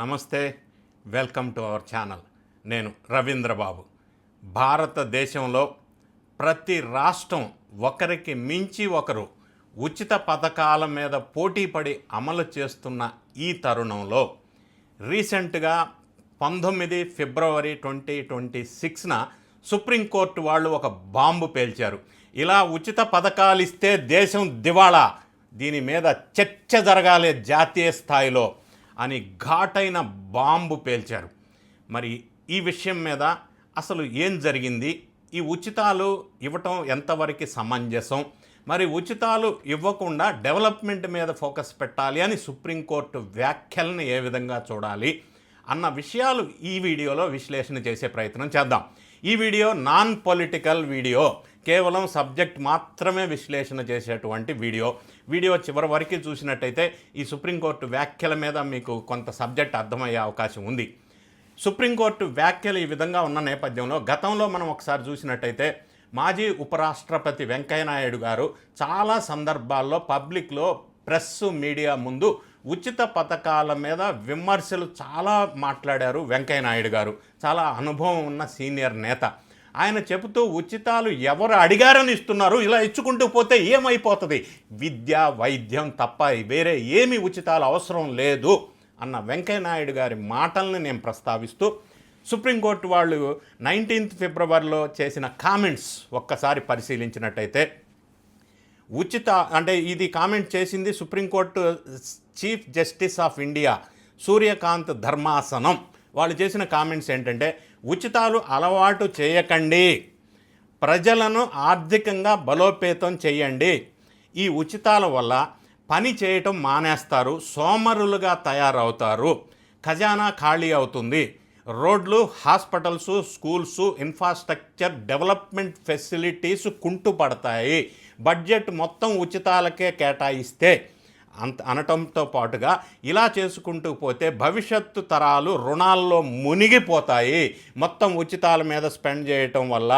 నమస్తే, welcome to our channel. నేను రవీంద్రబాబు. భారతదేశంలో ప్రతి రాష్ట్రం ఒకరికి మించి ఒకరు ఉచిత పథకాల మీద పోటీపడి అమలు చేస్తున్న ఈ తరుణంలో రీసెంట్గా 19 ఫిబ్రవరి 2026న సుప్రీంకోర్టు వాళ్ళు ఒక బాంబు పేల్చారు. ఇలా ఉచిత పథకాలు ఇస్తే దేశం దివాళా, దీని మీద చర్చ జరగాలి జాతీయ స్థాయిలో అని ఘాటైన బాంబు పేల్చారు. మరి ఈ విషయం మీద అసలు ఏం జరిగింది, ఈ ఉచితాలు ఇవ్వటం ఎంతవరకు సమంజసం, మరి ఉచితాలు ఇవ్వకుండా డెవలప్మెంట్ మీద ఫోకస్ పెట్టాలి అని సుప్రీంకోర్టు వ్యాఖ్యలను ఏ విధంగా చూడాలి అన్న విషయాలు ఈ వీడియోలో విశ్లేషణ చేసే ప్రయత్నం చేద్దాం. ఈ వీడియో నాన్ పొలిటికల్ వీడియో, కేవలం సబ్జెక్ట్ మాత్రమే విశ్లేషణ చేసేటువంటి వీడియో చివరి వరకు చూసినట్టయితే ఈ సుప్రీంకోర్టు వ్యాఖ్యల మీద మీకు కొంత సబ్జెక్ట్ అర్థమయ్యే అవకాశం ఉంది. సుప్రీంకోర్టు వ్యాఖ్యలు ఈ విధంగా ఉన్న నేపథ్యంలో గతంలో మనం ఒకసారి చూసినట్టయితే మాజీ ఉపరాష్ట్రపతి వెంకయ్యనాయుడు గారు చాలా సందర్భాల్లో పబ్లిక్లో, ప్రెస్, మీడియా ముందు ఉచిత పథకాల మీద విమర్శలు చాలా మాట్లాడారు. వెంకయ్యనాయుడు గారు చాలా అనుభవం ఉన్న సీనియర్ నేత. ఆయన చెబుతూ ఉచితాలు ఎవరు అడిగారని ఇస్తున్నారు, ఇలా ఇచ్చుకుంటూ పోతే ఏమైపోతుంది, విద్య, వైద్యం తప్ప వేరే ఏమి ఉచితాలు అవసరం లేదు అన్న వెంకయ్యనాయుడు గారి మాటల్ని నేను ప్రస్తావిస్తూ సుప్రీంకోర్టు వాళ్ళు 19 ఫిబ్రవరిలో చేసిన కామెంట్స్ ఒక్కసారి పరిశీలించినట్టయితే ఇది కామెంట్ చేసింది supreme court chief justice of India Suryakant ధర్మాసనం. వాళ్ళు చేసిన కామెంట్స్ ఏంటంటే, ఉచితాలు అలవాటు చేయకండి, ప్రజలను ఆర్థికంగా బలోపేతం చేయండి, ఈ ఉచితాల వల్ల పని చేయటం మానేస్తారు, సోమరులుగా తయారవుతారు, ఖజానా ఖాళీ అవుతుంది, రోడ్లు, hospitals, schools, infrastructure development facilities కుంటుపడతాయి, బడ్జెట్ మొత్తం ఉచితాలకే కేటాయిస్తే అనటంతో పాటుగా ఇలా చేసుకుంటూ పోతే భవిష్యత్తు తరాలు రుణాల్లో మునిగిపోతాయి మొత్తం ఉచితాల మీద స్పెండ్ చేయటం వల్ల.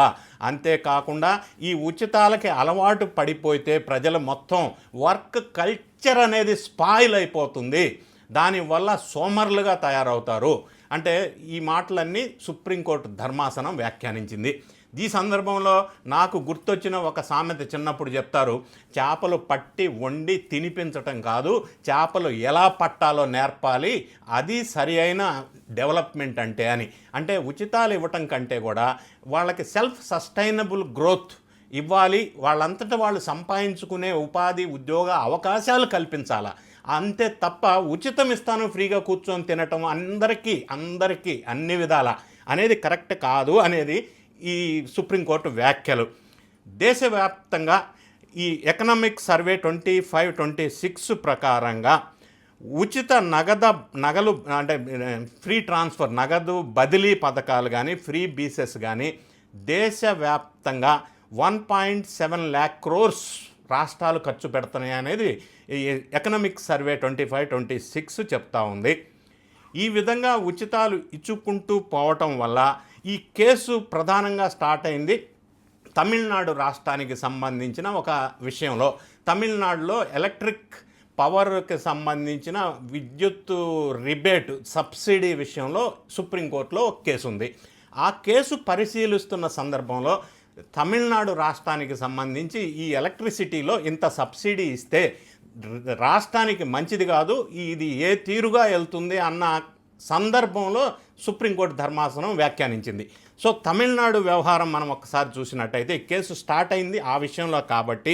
అంతేకాకుండా ఈ ఉచితాలకి అలవాటు పడిపోతే ప్రజలు మొత్తం వర్క్ కల్చర్ అనేది స్పాయిల్ అయిపోతుంది, దానివల్ల సోమరులుగా తయారవుతారు అంటే ఈ మాటలన్నీ సుప్రీంకోర్టు ధర్మాసనం వ్యాఖ్యానించింది. ఈ సందర్భంలో నాకు గుర్తొచ్చిన ఒక సామెత చిన్నప్పుడు చెప్తారు, చేపలు పట్టి వండి తినిపించటం కాదు, చేపలు ఎలా పట్టాలో నేర్పాలి, అది సరి అయిన డెవలప్మెంట్ అని. అంటే ఉచితాలు ఇవ్వటం కంటే కూడా వాళ్ళకి సెల్ఫ్ సస్టైనబుల్ గ్రోత్ ఇవ్వాలి, వాళ్ళంతటా వాళ్ళు సంపాదించుకునే ఉపాధి, ఉద్యోగ అవకాశాలు కల్పించాలా. అంతే తప్ప ఉచితం ఇస్తాను ఫ్రీగా కూర్చొని తినటం అందరికీ అన్ని విధాల అనేది కరెక్ట్ కాదు అనేది ఈ సుప్రీంకోర్టు వ్యాఖ్యలు. దేశవ్యాప్తంగా ఈ ఎకనామిక్ సర్వే 25-26 ప్రకారంగా ఉచిత నగలు అంటే ఫ్రీ ట్రాన్స్ఫర్, నగదు బదిలీ పథకాలు కానీ, ఫ్రీ బీసెస్ కానీ దేశవ్యాప్తంగా 1.7 lakh crores రాష్ట్రాలు ఖర్చు పెడుతున్నాయి అనేది ఈ ఎకనామిక్ సర్వే 25-26 చెప్తా ఉంది. ఈ విధంగా ఉచితాలు ఇచ్చుకుంటూ పోవటం వల్ల ఈ కేసు ప్రధానంగా స్టార్ట్ అయింది తమిళనాడు రాష్ట్రానికి సంబంధించిన ఒక విషయంలో. తమిళనాడులో ఎలక్ట్రిక్ పవర్కి సంబంధించిన విద్యుత్ రిబేట్ సబ్సిడీ విషయంలో సుప్రీంకోర్టులో ఒక కేసు ఉంది. ఆ కేసు పరిశీలిస్తున్న సందర్భంలో తమిళనాడు రాష్ట్రానికి సంబంధించి ఈ ఎలక్ట్రిసిటీలో ఇంత సబ్సిడీ ఇస్తే రాష్ట్రానికి మంచిది కాదు, ఇది ఏ తీరుగా వెళ్తుంది అన్న సందర్భంలో సుప్రీంకోర్టు ధర్మాసనం వ్యాఖ్యానించింది. సో తమిళనాడు వ్యవహారం మనం ఒకసారి చూసినట్టయితే కేసు స్టార్ట్ అయింది ఆ విషయంలో. కాబట్టి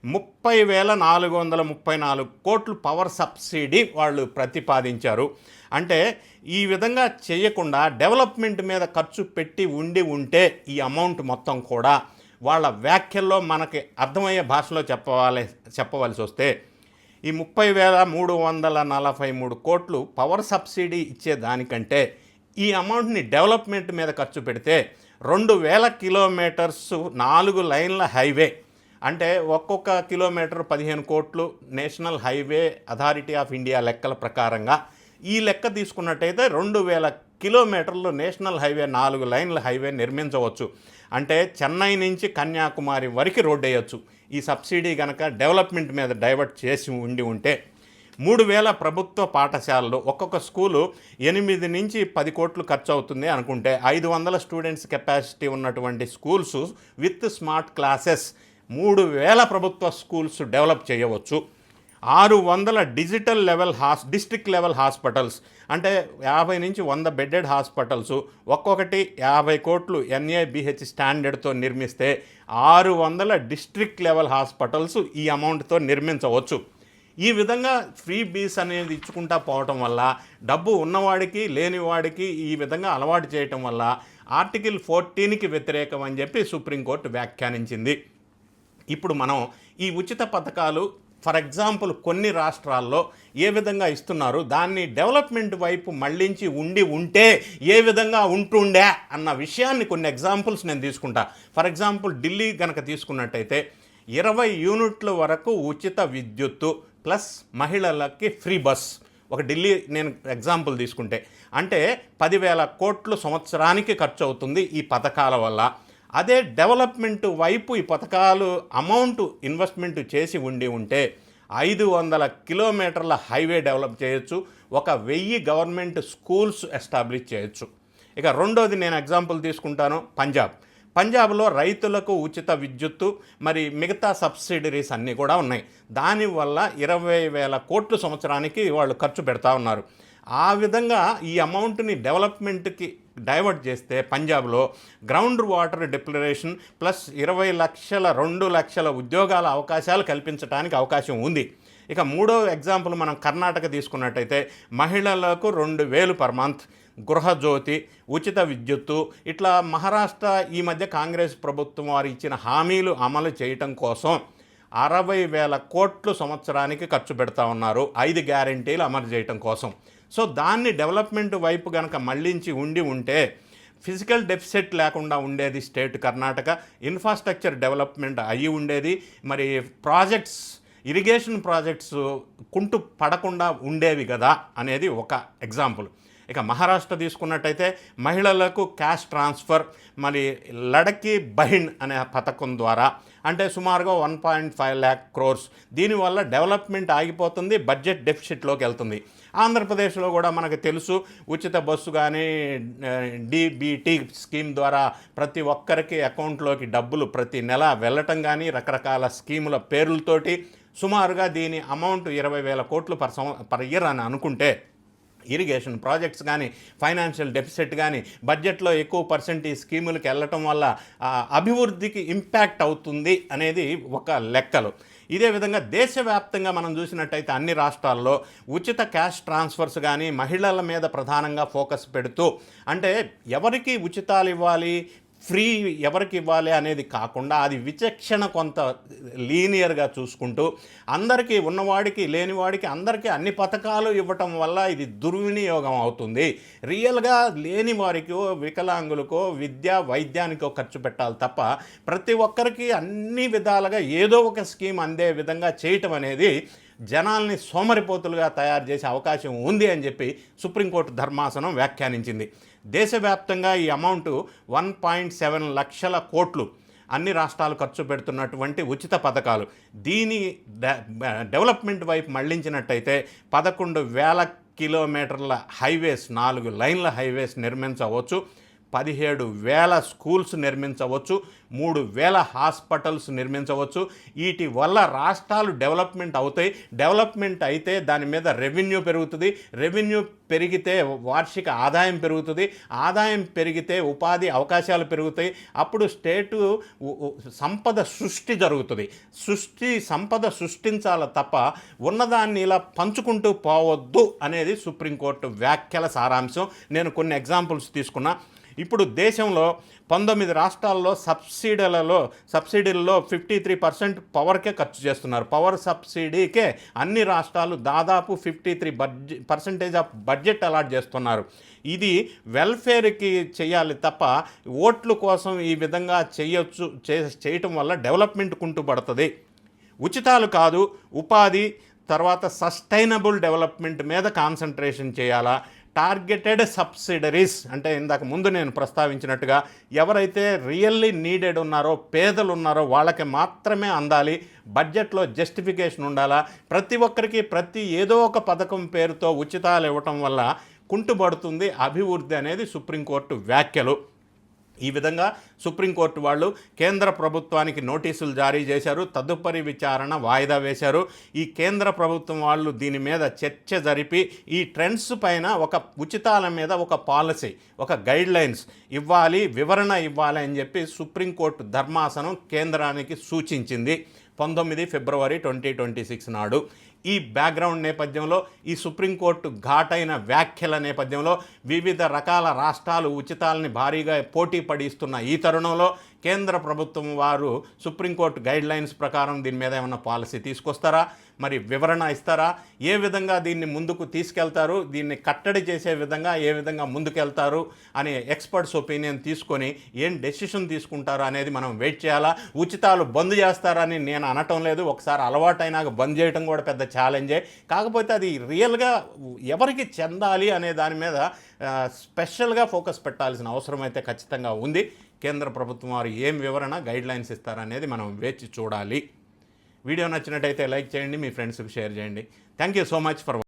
30,434 కోట్లు పవర్ సబ్సిడీ వాళ్ళు ప్రతిపాదించారు. అంటే ఈ విధంగా చేయకుండా డెవలప్మెంట్ మీద ఖర్చు పెట్టి ఉంటే ఈ అమౌంట్ మొత్తం కూడా వాళ్ళ వ్యాఖ్యల్లో మనకి అర్థమయ్యే భాషలో చెప్పవలసి వస్తే ఈ 30,343 కోట్లు పవర్ సబ్సిడీ ఇచ్చేదానికంటే ఈ అమౌంట్ని డెవలప్మెంట్ మీద ఖర్చు పెడితే 2,000 కిలోమీటర్స్ 4 లైన్ల హైవే, అంటే ఒక్కొక్క కిలోమీటర్ 15 కోట్లు national highway authority of India లెక్కల ప్రకారంగా ఈ లెక్క తీసుకున్నట్టయితే 2,000 కిలోమీటర్లు నేషనల్ హైవే, 4 లైన్ల హైవే నిర్మించవచ్చు. అంటే చెన్నై నుంచి కన్యాకుమారి వరకు రోడ్ వేయచ్చు ఈ సబ్సిడీ కనుక డెవలప్మెంట్ మీద డైవర్ట్ చేసి ఉంటే. 3,000 ప్రభుత్వ పాఠశాలలు, ఒక్కొక్క స్కూలు 8 నుంచి 10 కోట్లు ఖర్చు అవుతుంది అనుకుంటే 500 స్టూడెంట్స్ కెపాసిటీ ఉన్నటువంటి స్కూల్స్ విత్ స్మార్ట్ క్లాసెస్ 3,000 ప్రభుత్వ స్కూల్స్ డెవలప్ చేయవచ్చు. 600 digital level district level hospitals, అంటే 50 నుంచి 100 బెడ్డెడ్ హాస్పిటల్స్, ఒక్కొక్కటి 50 కోట్లు NABH స్టాండర్డ్తో నిర్మిస్తే 600 డిస్ట్రిక్ట్ లెవెల్ హాస్పిటల్స్ ఈ అమౌంట్తో నిర్మించవచ్చు. ఈ విధంగా ఫ్రీ బీస్ అనేది ఇచ్చుకుంటా పోవటం వల్ల, డబ్బు ఉన్నవాడికి లేనివాడికి ఈ విధంగా అలవాటు చేయటం వల్ల ఆర్టికల్ 14కి వ్యతిరేకం అని చెప్పి సుప్రీంకోర్టు వ్యాఖ్యానించింది. ఇప్పుడు మనం ఈ ఉచిత పథకాలు ఫర్ ఎగ్జాంపుల్ కొన్ని రాష్ట్రాల్లో ఏ విధంగా ఇస్తున్నారు, దాన్ని డెవలప్మెంట్ వైపు మళ్ళించి ఉంటే ఏ విధంగా ఉంటుండే అన్న విషయాన్ని కొన్ని ఎగ్జాంపుల్స్ నేను తీసుకుంటా. ఫర్ ఎగ్జాంపుల్ ఢిల్లీ కనుక తీసుకున్నట్టయితే 20 యూనిట్ల వరకు ఉచిత విద్యుత్తు ప్లస్ మహిళలకి ఫ్రీ బస్. ఒక ఢిల్లీ నేను ఎగ్జాంపుల్ తీసుకుంటే అంటే 10,000 కోట్లు సంవత్సరానికి ఖర్చు అవుతుంది ఈ పథకాల వల్ల. అదే డెవలప్మెంట్ వైపు ఈ పథకాలు అమౌంట్ ఇన్వెస్ట్మెంట్ చేసి ఉంటే 500 కిలోమీటర్ల హైవే డెవలప్ చేయొచ్చు, 1000 గవర్నమెంట్ స్కూల్స్ ఎస్టాబ్లిష్ చేయొచ్చు. ఇక రెండోది నేను ఎగ్జాంపుల్ తీసుకుంటాను, పంజాబ్లో రైతులకు ఉచిత విద్యుత్తు, మరి మిగతా సబ్సిడరీస్ అన్నీ కూడా ఉన్నాయి. దానివల్ల 20,000 కోట్లు సంవత్సరానికి వాళ్ళు ఖర్చు పెడతా ఉన్నారు. ఆ విధంగా ఈ అమౌంట్ని డెవలప్మెంట్కి డైవర్ట్ చేస్తే పంజాబ్లో గ్రౌండ్ వాటర్ డిక్లరేషన్ ప్లస్ 20 లక్షల 2 లక్షల ఉద్యోగాల అవకాశాలు కల్పించడానికి అవకాశం ఉంది. ఇక మూడో ఎగ్జాంపుల్ మనం కర్ణాటక తీసుకున్నట్టయితే మహిళలకు 2,000 పర్ మంత్, గృహజ్యోతి, ఉచిత విద్యుత్తు, ఇట్లా మహారాష్ట్ర ఈ మధ్య కాంగ్రెస్ ప్రభుత్వం వారు ఇచ్చిన హామీలు అమలు చేయటం కోసం 60,000 కోట్లు సంవత్సరానికి ఖర్చు పెడతా ఉన్నారు 5 గ్యారెంటీలు అమలు చేయటం కోసం. సో దాన్ని డెవలప్మెంట్ వైపు కనుక మళ్ళించి ఉంటే ఫిజికల్ డెఫిసిట్ లేకుండా ఉండేది స్టేట్ కర్ణాటక, ఇన్ఫ్రాస్ట్రక్చర్ డెవలప్మెంట్ అయ్యి ఉండేది, మరి ప్రాజెక్ట్స్ ఇరిగేషన్ ప్రాజెక్ట్స్ కుంటు పడకుండా ఉండేవి కదా అనేది ఒక ఎగ్జాంపుల్. ఇక మహారాష్ట్ర తీసుకున్నట్టయితే మహిళలకు క్యాష్ ట్రాన్స్ఫర్, మరి లడకి బహిన్ అనే పథకం ద్వారా అంటే సుమారుగా 1.5 lakh crores, దీనివల్ల డెవలప్మెంట్ ఆగిపోతుంది, బడ్జెట్ డెఫిసిట్లోకి వెళ్తుంది. ఆంధ్రప్రదేశ్లో కూడా మనకు తెలుసు, ఉచిత బస్సు కానీ DBT స్కీమ్ ద్వారా ప్రతి ఒక్కరికి అకౌంట్లోకి డబ్బులు ప్రతి నెల వెళ్ళటం కానీ రకరకాల స్కీముల పేర్లతోటి సుమారుగా దీని అమౌంట్ 20,000 కోట్లు పర్ ఇయర్ అని అనుకుంటే ఇరిగేషన్ ప్రాజెక్ట్స్ కానీ ఫైనాన్షియల్ డెఫిసిట్ కానీ బడ్జెట్లో ఎక్కువ పర్సెంట్ ఈ స్కీములకు వెళ్ళటం వల్ల అభివృద్ధికి ఇంపాక్ట్ అవుతుంది అనేది ఒక లెక్కలు. ఇదే విధంగా దేశవ్యాప్తంగా మనం చూసినట్టయితే అన్ని రాష్ట్రాల్లో ఉచిత క్యాష్ ట్రాన్స్ఫర్స్ కానీ మహిళల మీద ప్రధానంగా ఫోకస్ పెడుతూ, అంటే ఎవరికి ఉచితాలు ఇవ్వాలి, ఫ్రీ ఎవరికి ఇవ్వాలి అనేది కాకుండా అది విచక్షణ కొంత లీనియర్గా చూసుకుంటూ అందరికీ, ఉన్నవాడికి లేనివాడికి అందరికీ అన్ని పథకాలు ఇవ్వటం వల్ల ఇది దుర్వినియోగం అవుతుంది. రియల్గా లేని వారికో వికలాంగులకో వైద్యానికో ఖర్చు పెట్టాలి తప్ప ప్రతి ఒక్కరికి అన్ని విధాలుగా ఏదో ఒక స్కీమ్ అందే విధంగా చేయటం అనేది జనాల్ని సోమరిపోతులుగా తయారు చేసే అవకాశం ఉంది అని చెప్పి సుప్రీంకోర్టు ధర్మాసనం వ్యాఖ్యానించింది. దేశవ్యాప్తంగా ఈ అమౌంట్ 1.7 లక్షల కోట్లు అన్ని రాష్ట్రాలు ఖర్చు పెడుతున్నటువంటి ఉచిత పథకాలు. దీని డెవలప్మెంట్ వైపు మళ్లించినట్టయితే 11,000 కిలోమీటర్ల హైవేస్, 4 లైన్ల హైవేస్ నిర్మించవచ్చు, 17,000 స్కూల్స్ నిర్మించవచ్చు, 3,000 హాస్పిటల్స్ నిర్మించవచ్చు. వీటి వల్ల రాష్ట్రాలు డెవలప్మెంట్ అవుతాయి. డెవలప్మెంట్ అయితే దాని మీద రెవెన్యూ పెరుగుతుంది, రెవెన్యూ పెరిగితే వార్షిక ఆదాయం పెరుగుతుంది, ఆదాయం పెరిగితే ఉపాధి అవకాశాలు పెరుగుతాయి. అప్పుడు స్టేటు సంపద సృష్టి జరుగుతుంది. సంపద సృష్టించాలి తప్ప ఉన్నదాన్ని ఇలా పంచుకుంటూ పోవద్దు అనేది సుప్రీంకోర్టు వ్యాఖ్యల సారాంశం. నేను కొన్ని ఎగ్జాంపుల్స్ తీసుకున్నా. ఇప్పుడు దేశంలో 19 రాష్ట్రాల్లో సబ్సిడీలలో 53% పవర్కే ఖర్చు చేస్తున్నారు. పవర్ సబ్సిడీకే అన్ని రాష్ట్రాలు దాదాపు 53% ఆఫ్ బడ్జెట్ అలాట్ చేస్తున్నారు. ఇది వెల్ఫేర్కి చేయాలి తప్ప ఓట్ల కోసం ఈ విధంగా చేయటం వల్ల డెవలప్మెంట్ కుంటుపడుతుంది. ఉచితాలు కాదు, ఉపాధి తర్వాత సస్టైనబుల్ డెవలప్మెంట్ మీద కాన్సన్ట్రేషన్ చేయాలా. టార్గెటెడ్ సబ్సిడరీస్ అంటే ఇందాక ముందు నేను ప్రస్తావించినట్టుగా ఎవరైతే రియల్లీ నీడెడ్ ఉన్నారో, పేదలు ఉన్నారో వాళ్ళకి మాత్రమే అందాలి. బడ్జెట్లో జస్టిఫికేషన్ ఉండాలా. ప్రతి ఒక్కరికి ఏదో ఒక పథకం పేరుతో ఉచితాలు ఇవ్వటం వల్ల కుంటుపడుతుంది అభివృద్ధి అనేది సుప్రీంకోర్టు వ్యాఖ్యలు. ఈ విధంగా సుప్రీంకోర్టు వాళ్ళు కేంద్ర ప్రభుత్వానికి నోటీసులు జారీ చేశారు. తదుపరి విచారణ వాయిదా వేశారు. ఈ కేంద్ర ప్రభుత్వం వాళ్ళు దీని మీద చర్చ జరిపి ఈ ట్రెండ్స్ పైన ఒక ఉచితాల మీద ఒక పాలసీ, ఒక గైడ్ లైన్స్ ఇవ్వాలి, వివరణ ఇవ్వాలి అని చెప్పి సుప్రీంకోర్టు ధర్మాసనం కేంద్రానికి సూచించింది 19 ఫిబ్రవరి 2026 నాడు. ఈ బ్యాక్గ్రౌండ్ నేపథ్యంలో, ఈ సుప్రీంకోర్టు ఘాటైన వ్యాఖ్యల నేపథ్యంలో వివిధ రకాల రాష్ట్రాలు ఉచితాలని భారీగా పోటీ పడిస్తున్న ఈ తరుణంలో కేంద్ర ప్రభుత్వం వారు సుప్రీంకోర్టు గైడ్ లైన్స్ ప్రకారం దీని మీద ఏమన్నా పాలసీ తీసుకొస్తారా, మరి వివరణ ఇస్తారా, ఏ విధంగా దీన్ని ముందుకు తీసుకెళ్తారు, దీన్ని కట్టడి చేసే విధంగా ఏ విధంగా ముందుకెళ్తారు అనే ఎక్స్పర్ట్స్ ఒపీనియన్ తీసుకొని ఏం డెసిషన్ తీసుకుంటారు అనేది మనం వెయిట్ చేయాలా. ఉచితాలు బంద్ చేస్తారని నేను అనటం లేదు. ఒకసారి అలవాటైనాక బంద్ చేయడం కూడా పెద్ద ఛాలెంజే. కాకపోతే అది రియల్గా ఎవరికి చెందాలి అనే దాని మీద స్పెషల్గా ఫోకస్ పెట్టాల్సిన అవసరం అయితే ఖచ్చితంగా ఉంది. కేంద్ర ప్రభుత్వం వారు ఏం వివరణ గైడ్ లైన్స్ ఇస్తారనేది మనం వేచి చూడాలి. వీడియో నచ్చినట్టయితే లైక్ చేయండి, మీ ఫ్రెండ్స్కి షేర్ చేయండి. Thank you so much for